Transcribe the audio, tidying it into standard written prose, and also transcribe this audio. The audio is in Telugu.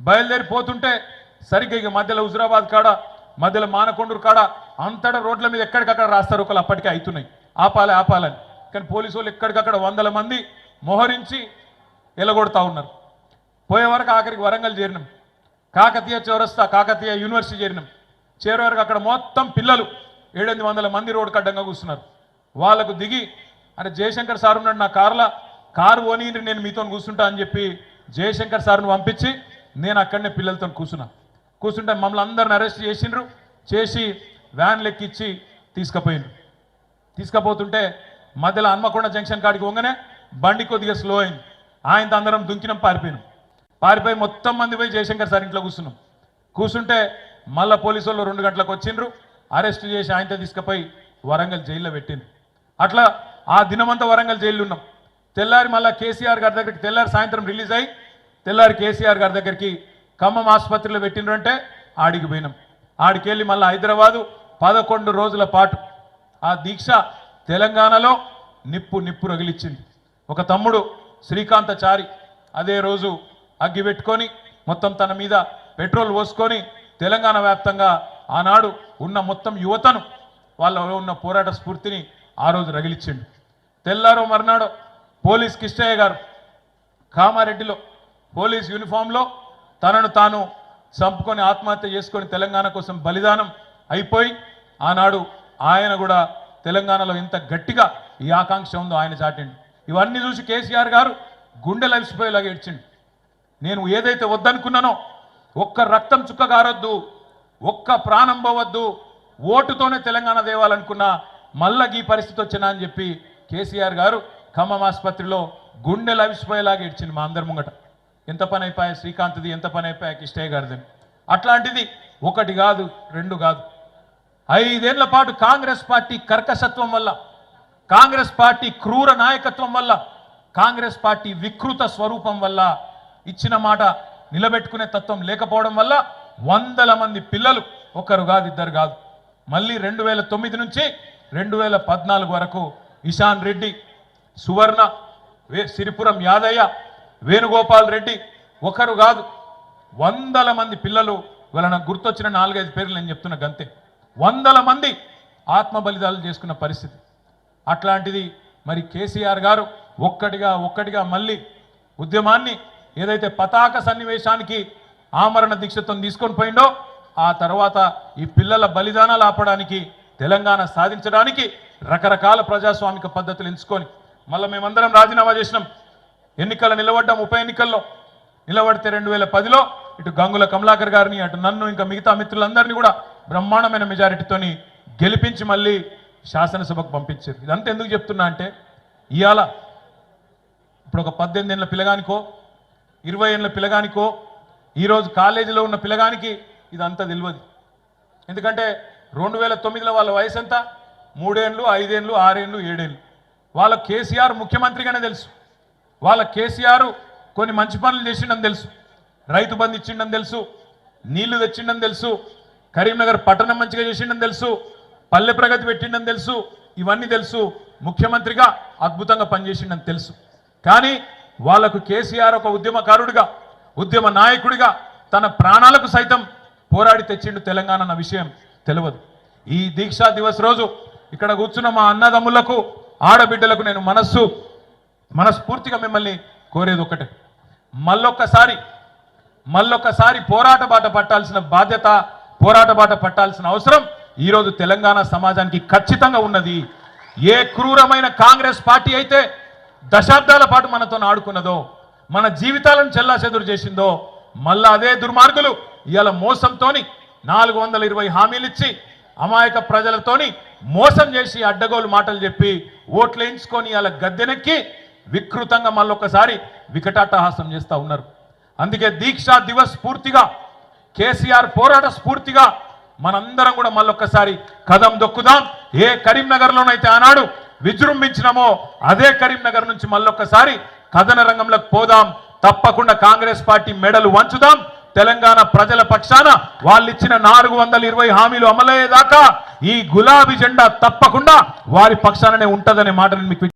బయలుదేరిపోతుంటే సరిగ్గా ఇక మధ్యలో హుజురాబాద్ కాడ మధ్యలో మానకొండూరు కాడ అంతటా రోడ్ల మీద ఎక్కడికక్కడ రాస్తారు ఒకళ్ళు అప్పటికే అవుతున్నాయి ఆపాలని. కానీ పోలీసు వాళ్ళు ఎక్కడికక్కడ వందల మంది మోహరించి ఎలగొడతా ఉన్నారు. పోయే వరకు ఆఖరికి వరంగల్ చేరినాం, కాకతీయ చౌరస్తా కాకతీయ యూనివర్సిటీ చేరినాం. చేరే వరకు అక్కడ మొత్తం పిల్లలు 700 మంది రోడ్డు కడ్డంగా కూర్చున్నారు. వాళ్ళకు దిగి అంటే జయశంకర్ సార్ ఉన్నాడు నా కారు ఓని నేను మీతో కూర్చుంటా అని చెప్పి జయశంకర్ సార్ను పంపించి నేను అక్కడనే పిల్లలతో కూర్చుంటే మమ్మల్ని అందరిని అరెస్ట్ చేసి వ్యాన్లు ఎక్కిచ్చి తీసుకుపోతుంటే మధ్యలో హన్మకొండ జంక్షన్ కాడికి వంగనే బండి కొద్దిగా స్లో అయింది. ఆయనతో అందరం దుంకినాం, పారిపోయి మొత్తం మంది పోయి జయశంకర్ సార్ ఇంట్లో కూర్చుంటే మళ్ళా పోలీసు వాళ్ళు 2 గంటలకు వచ్చిండ్రు, అరెస్ట్ చేసి ఆయనతో తీసుకుపోయి వరంగల్ జైల్లో పెట్టిండ్రు. అట్లా ఆ దినమంతా వరంగల్ జైల్లో ఉన్నాం. తెల్లారి మళ్ళీ కేసీఆర్ గారి దగ్గరికి సాయంత్రం రిలీజ్ అయ్యి తెల్లారి కేసీఆర్ గారి దగ్గరికి ఖమ్మం ఆసుపత్రిలో పెట్టిండ్రు అంటే ఆడికి పోయినాం. ఆడికి వెళ్ళి మళ్ళీ హైదరాబాదు 11 రోజుల పాటు ఆ దీక్ష తెలంగాణలో నిప్పు రగిలిచ్చింది. ఒక తమ్ముడు శ్రీకాంతచారి అదే రోజు అగ్గి పెట్టుకొని మొత్తం తన మీద పెట్రోల్ పోసుకొని తెలంగాణ వ్యాప్తంగా ఆనాడు ఉన్న మొత్తం యువతను వాళ్ళలో ఉన్న పోరాట స్ఫూర్తిని ఆ రోజు రగిలిచ్చిండు. తెల్లారో మర్నాడు పోలీస్ కిష్టయ్య గారు కామారెడ్డిలో పోలీస్ యూనిఫామ్లో తనను తాను చంపుకొని ఆత్మహత్య చేసుకొని తెలంగాణ కోసం బలిదానం అయిపోయి ఆనాడు ఆయన కూడా తెలంగాణలో ఎంత గట్టిగా ఈ ఆకాంక్ష ఉందో ఆయన చాటిండు. ఇవన్నీ చూసి కేసీఆర్ గారు గుండెలు అలసిపోయేలాగా ఏడ్చిండు. నేను ఏదైతే వద్దనుకున్నానో ఒక్క రక్తం చుక్క గారొద్దు, ఒక్క ప్రాణం పోవద్దు, ఓటుతోనే తెలంగాణ దేవాలనుకున్నా మళ్ళా ఈ పరిస్థితి వచ్చినా అని చెప్పి కేసీఆర్ గారు ఖమ్మం ఆసుపత్రిలో గుండెలు అవిసిపోయేలాగా ఏడ్చింది మా అందరి ముంగట. ఎంత పని అయిపోయా శ్రీకాంత్ది, ఎంత పని అయిపోయా కిష్టయ్య గారిది. అట్లాంటిది 1 కాదు 2 కాదు 5 ఏళ్ల పాటు కాంగ్రెస్ పార్టీ కర్కశత్వం వల్ల, కాంగ్రెస్ పార్టీ క్రూర నాయకత్వం వల్ల, కాంగ్రెస్ పార్టీ వికృత స్వరూపం వల్ల, ఇచ్చిన మాట నిలబెట్టుకునే తత్వం లేకపోవడం వల్ల వందల మంది పిల్లలు 1 కాదు 2 కాదు మళ్ళీ 2009 నుంచి 2014 వరకు ఇషాన్ రెడ్డి, సువర్ణ, సిరిపురం యాదయ్య, వేణుగోపాల్ రెడ్డి 1 కాదు వందల మంది పిల్లలు. ఇవాళ నాకు గుర్తొచ్చిన 4-5 పేర్లు నేను చెప్తున్నా గంతే. వందల మంది ఆత్మ బలిదానాలు చేసుకున్న పరిస్థితి. అట్లాంటిది మరి కేసీఆర్ గారు ఒక్కటిగా మళ్ళీ ఉద్యమాన్ని ఏదైతే పతాక సన్నివేశానికి ఆమరణ దీక్షతో తీసుకొని పోయిండో ఆ తర్వాత ఈ పిల్లల బలిదానాలు ఆపడానికి, తెలంగాణ సాధించడానికి రకరకాల ప్రజాస్వామిక పద్ధతులు ఎంచుకొని మళ్ళీ మేమందరం రాజీనామా చేసినాం. ఎన్నికల్లో నిలబడ్డాం. ఉప ఎన్నికల్లో నిలబడితే 2010లో ఇటు గంగుల కమలాకర్ గారిని, అటు నన్ను, ఇంకా మిగతా మిత్రులందరినీ కూడా బ్రహ్మాండమైన మెజారిటీతోని గెలిపించి మళ్ళీ శాసనసభకు పంపించారు. ఇదంతా ఎందుకు చెప్తున్నా అంటే ఇవాళ ఇప్పుడు ఒక 18 ఏళ్ళ పిల్లగానికో 20 ఏళ్ళ పిల్లగానికో ఈరోజు కాలేజీలో ఉన్న పిల్లగానికి ఇదంతా తెలియదు. ఎందుకంటే 2009లో వాళ్ళ వయసు ఎంత? 3 ఏళ్ళు 5 ఏళ్ళు 6 ఏళ్ళు 7 ఏళ్ళు. వాళ్ళ కేసీఆర్ ముఖ్యమంత్రిగానే తెలుసు. వాళ్ళ కేసీఆర్ కొన్ని మంచి పనులు చేసిండని తెలుసు. రైతు బంధు ఇచ్చిండని తెలుసు, నీళ్లు తెచ్చిండని తెలుసు, కరీంనగర్ పట్టణం మంచిగా చేసిండని తెలుసు, పల్లె ప్రగతి పెట్టిండని తెలుసు. ఇవన్నీ తెలుసు. ముఖ్యమంత్రిగా అద్భుతంగా పనిచేసిండని తెలుసు. కానీ వాళ్లకు కేసీఆర్ ఒక ఉద్యమకారుడిగా, ఉద్యమ నాయకుడిగా తన ప్రాణాలకు సైతం పోరాడి తెచ్చిండు తెలంగాణ అన్న విషయం తెలియదు. ఈ దీక్షా దివస్ రోజు ఇక్కడ కూర్చున్న మా అన్నదమ్ములకు, ఆడబిడ్డలకు నేను మనస్ఫూర్తిగా మిమ్మల్ని కోరేది ఒకటే, మళ్ళొక్కసారి పోరాట బాట పట్టాల్సిన బాధ్యత, పోరాట బాట పట్టాల్సిన అవసరం ఈరోజు తెలంగాణ సమాజానికి ఖచ్చితంగా ఉన్నది. ఏ క్రూరమైన కాంగ్రెస్ పార్టీ అయితే దశాబ్దాల పాటు మనతో ఆడుకున్నదో, మన జీవితాలను చెల్లాచెదురు చేసిందో, మళ్ళా అదే దుర్మార్గులు ఇవాళ మోసంతోని 420 హామీలు ఇచ్చి అమాయక ప్రజలతోని మోసం చేసి అడ్డగోలు మాటలు చెప్పి ఓట్లు వేయించుకొని ఇవాళ గద్దెనెక్కి వికృతంగా మళ్ళొక్కసారి వికటాట్టహాసం చేస్తూ ఉన్నారు. అందుకే దీక్షా దివస్ స్ఫూర్తిగా, కేసీఆర్ పోరాట స్ఫూర్తిగా మనందరం కూడా మళ్ళొక్కసారి కదం దొక్కుదాం. ఏ కరీంనగర్లోనైతే ఆనాడు విజృంభించినామో అదే కరీంనగర్ నుంచి మళ్ళొక్కసారి కథన రంగంలోకి పోదాం. తప్పకుండా కాంగ్రెస్ పార్టీ మెడలు వంచుదాం. తెలంగాణ ప్రజల పక్షాన వాళ్ళు ఇచ్చిన 420 హామీలు అమలయ్యేదాకా ఈ గులాబీ జెండా తప్పకుండా వారి పక్షాననే ఉంటదనే మాటను మీకు